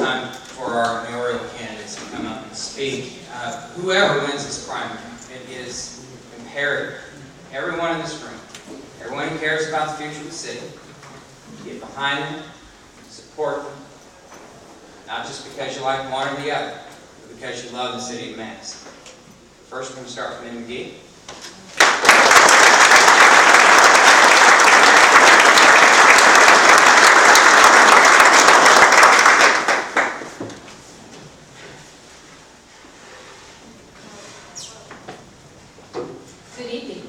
time for our mayoral candidates to come up and speak. Whoever wins this primary, it is imperative, everyone in this room, everyone who cares about the future of the city, get behind them, support them, not just because you like one or the other, but because you love the city of Madison. First, we're going to start with Mindy McGee. Good evening.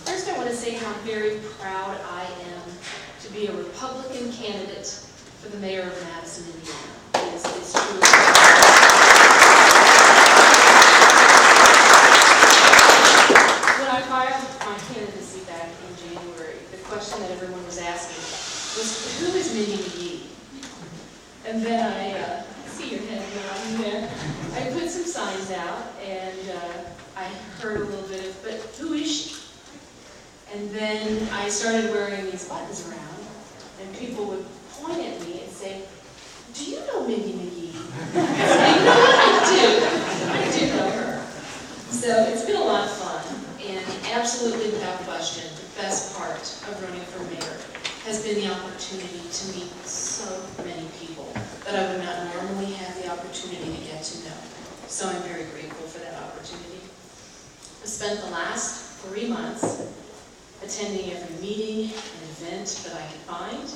First, I want to say how very proud I am to be a Republican candidate for the Mayor of Madison, Indiana. It's truly. When I filed my candidacy back in January, the question that everyone was asking was, who is Mindy McGee? And then I see your head nodding there. I put some signs out, and I heard a little bit of, but who is she? And then I started wearing these buttons around, and people would point at me and say, do you know Mindy McGee? I said, you know what, I do know her. So it's been a lot of fun, and absolutely without question, the best part of running for mayor has been the opportunity to meet so many people that I would not normally have the opportunity to get to know. So I'm very grateful for that opportunity. I spent the last 3 months attending every meeting and event that I could find,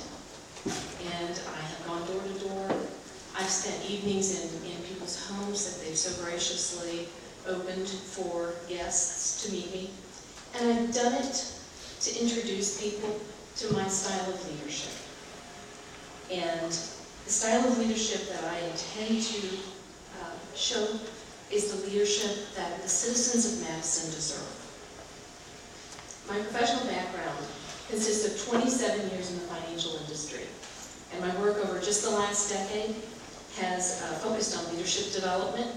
and I have gone door to door. I've spent evenings in people's homes that they've so graciously opened for guests to meet me, and I've done it to introduce people to my style of leadership. And the style of leadership that I intend to show is the leadership that the citizens of Madison deserve. My professional background consists of 27 years in the financial industry, and my work over just the last decade has focused on leadership development,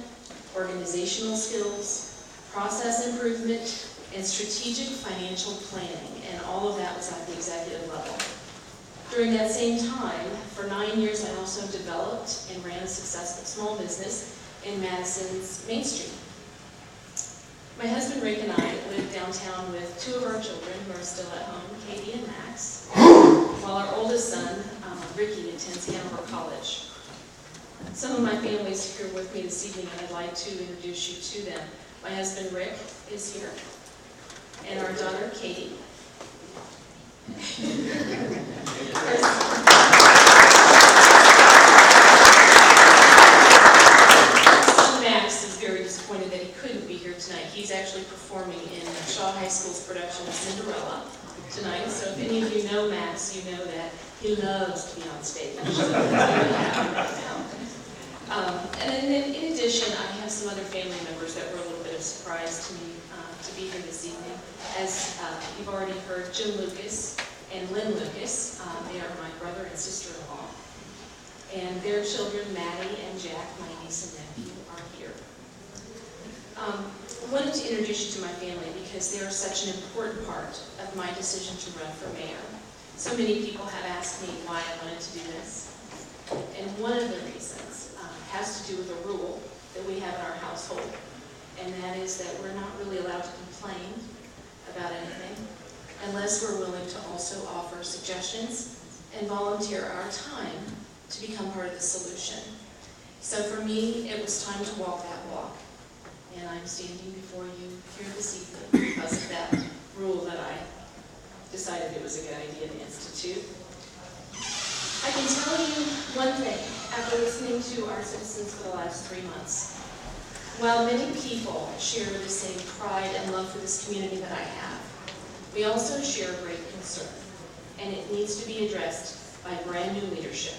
organizational skills, process improvement, and strategic financial planning, and all of that was at the executive level. During that same time, for 9 years, I also developed and ran a successful small business in Madison's Main Street. My husband Rick and I live downtown with 2 of our children who are still at home, Katie and Max, while our oldest son, Ricky, attends Hanover College. Some of my family is here with me this evening, and I'd like to introduce you to them. My husband Rick is here, and our daughter Katie. Max is very disappointed that he couldn't be here tonight. He's actually performing in Shaw High School's production of Cinderella tonight. So if any of you know Max, you know that he loves to be on stage. So he's really happy right now. And then in addition, I have some other family members that were a little bit of a surprise to me to be here this evening. As you've already heard, Jim Lucas and Lynn Lucas, they are my brother and sister-in-law. And their children, Maddie and Jack, my niece and nephew, are here. I wanted to introduce you to my family because they are such an important part of my decision to run for mayor. So many people have asked me why I wanted to do this. And one of the reasons has to do with a rule that we have in our household, and that is that we're not really allowed to complain about anything unless we're willing to also offer suggestions and volunteer our time to become part of the solution. So for me, it was time to walk that walk. And I'm standing before you here this evening because of that rule that I decided it was a good idea to institute. I can tell you one thing after listening to our citizens for the last 3 months. While many people share the same pride and love for this community that I have, we also share a great concern, and it needs to be addressed by brand new leadership.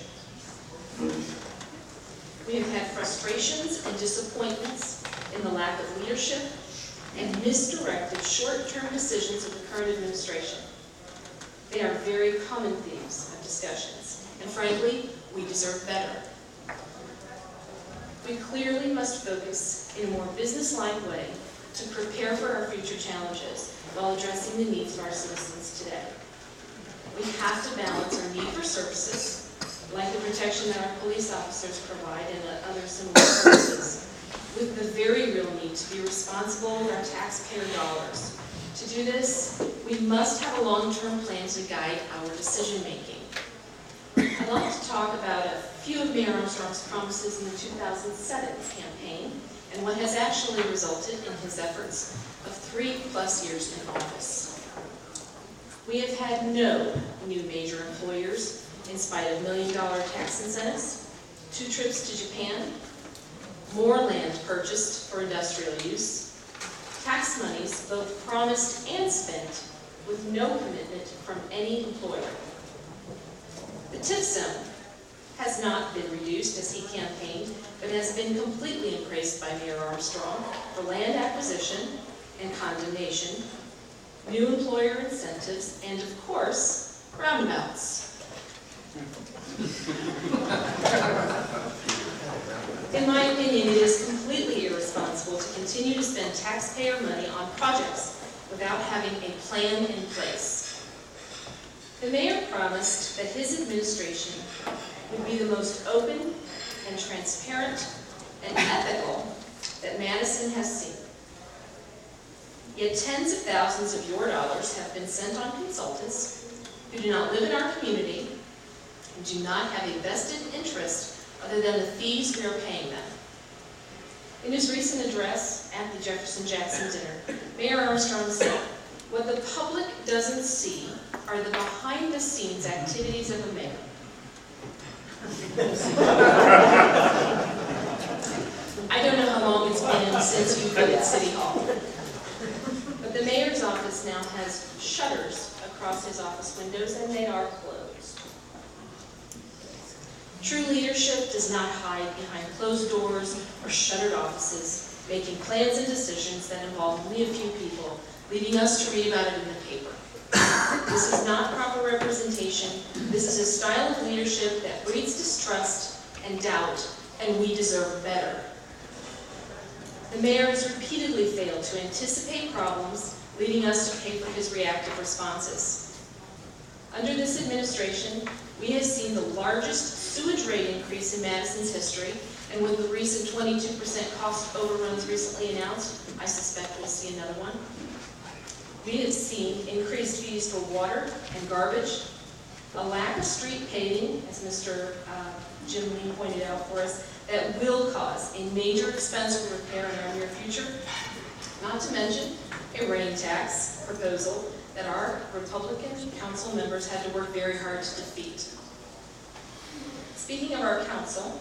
We have had frustrations and disappointments in the lack of leadership and misdirected short-term decisions of the current administration. They are very common themes of discussions, and frankly, we deserve better. We clearly must focus in a more business-like way to prepare for our future challenges while addressing the needs of our citizens today. We have to balance our need for services like the protection that our police officers provide and other similar services, with the very real need to be responsible with our taxpayer dollars. To do this, we must have a long-term plan to guide our decision-making. I'd like to talk about a few of Mayor Armstrong's promises in the 2007 campaign and what has actually resulted in his efforts of 3+ years in office. We have had no new major employers in spite of $1 million tax incentives, 2 trips to Japan, more land purchased for industrial use, tax monies both promised and spent with no commitment from any employer. The TIF zone has not been reduced as he campaigned, but has been completely embraced by Mayor Armstrong for land acquisition and condemnation, new employer incentives, and of course, roundabouts. In my opinion, it is completely irresponsible to continue to spend taxpayer money on projects without having a plan in place. The mayor promised that his administration would be the most open and transparent and ethical that Madison has seen. Yet tens of thousands of your dollars have been sent on consultants who do not live in our community and do not have a vested interest other than the fees we are paying them. In his recent address at the Jefferson-Jackson dinner, Mayor Armstrong said, "What the public doesn't see are the behind-the-scenes activities of a mayor." I don't know how long it's been since you've been at City Hall, but the mayor's office now has shutters across his office windows, and they are closed. True leadership does not hide behind closed doors or shuttered offices, making plans and decisions that involve only a few people, leaving us to read about it in the paper. This is not proper representation. This is a style of leadership that breeds distrust and doubt, and we deserve better. The mayor has repeatedly failed to anticipate problems, leading us to pay for his reactive responses. Under this administration, we have seen the largest sewage rate increase in Madison's history, and with the recent 22% cost overruns recently announced, I suspect we'll see another one. We have seen increased fees for water and garbage, a lack of street paving, as Mr. Jim Lee pointed out for us, that will cause a major expense for repair in our near future, not to mention a rain tax proposal that our Republican council members had to work very hard to defeat. Speaking of our council,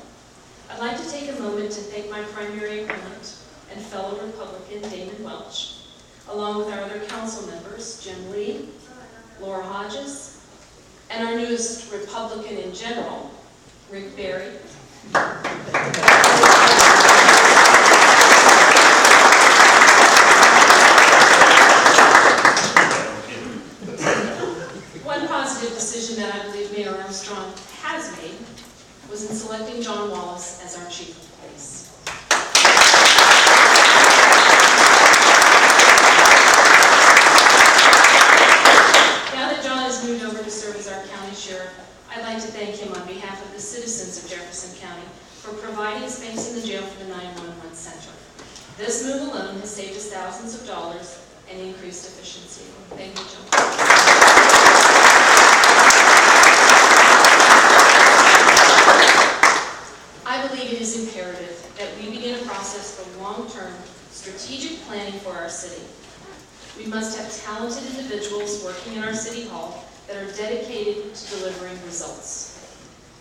I'd like to take a moment to thank my primary opponent and fellow Republican Damon Welch, along with our other council members, Jim Lee, Laura Hodges, and our newest Republican in general, Rick Berry. One positive decision that I believe Mayor Armstrong has made was in selecting John Wallace as our chief of police. Now that John has moved over to serve as our county sheriff, I'd like to thank him on behalf of the citizens of Jefferson County for providing space in the jail for the 911 center. This move alone has saved us thousands of dollars and increased efficiency. Thank you, John. I believe it is imperative that we begin a process for long-term strategic planning for our city. We must have talented individuals working in our city hall that are dedicated to delivering results.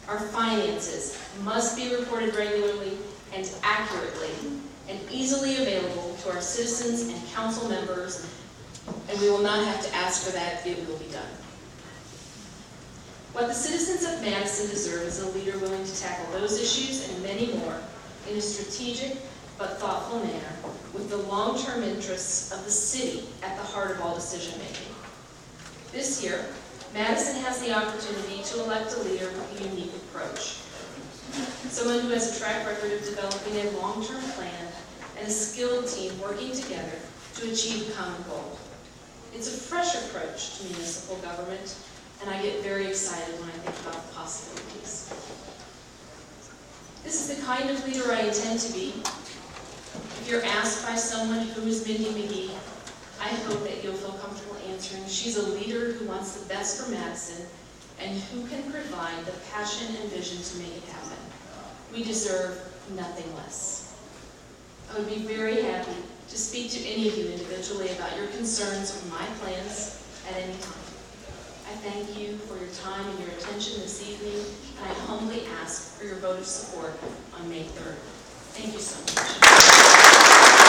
Our finances must be reported regularly and accurately and easily available to our citizens and council members, and we will not have to ask for that. It will be done. What the citizens of Madison deserve is a leader willing to tackle those issues and many more in a strategic but thoughtful manner with the long-term interests of the city at the heart of all decision-making. This year, Madison has the opportunity to elect a leader with a unique approach. Someone who has a track record of developing a long-term plan and a skilled team working together to achieve a common goal. It's a fresh approach to municipal government, and I get very excited when I think about the possibilities. This is the kind of leader I intend to be. If you're asked by someone who is Mindy McGee, I hope that you'll feel comfortable answering. She's a leader who wants the best for Madison and who can provide the passion and vision to make it happen. We deserve nothing less. I would be very happy to speak to any of you individually about your concerns or my plans at any time. I thank you for your time and your attention this evening, and I humbly ask for your vote of support on May 3rd. Thank you so much.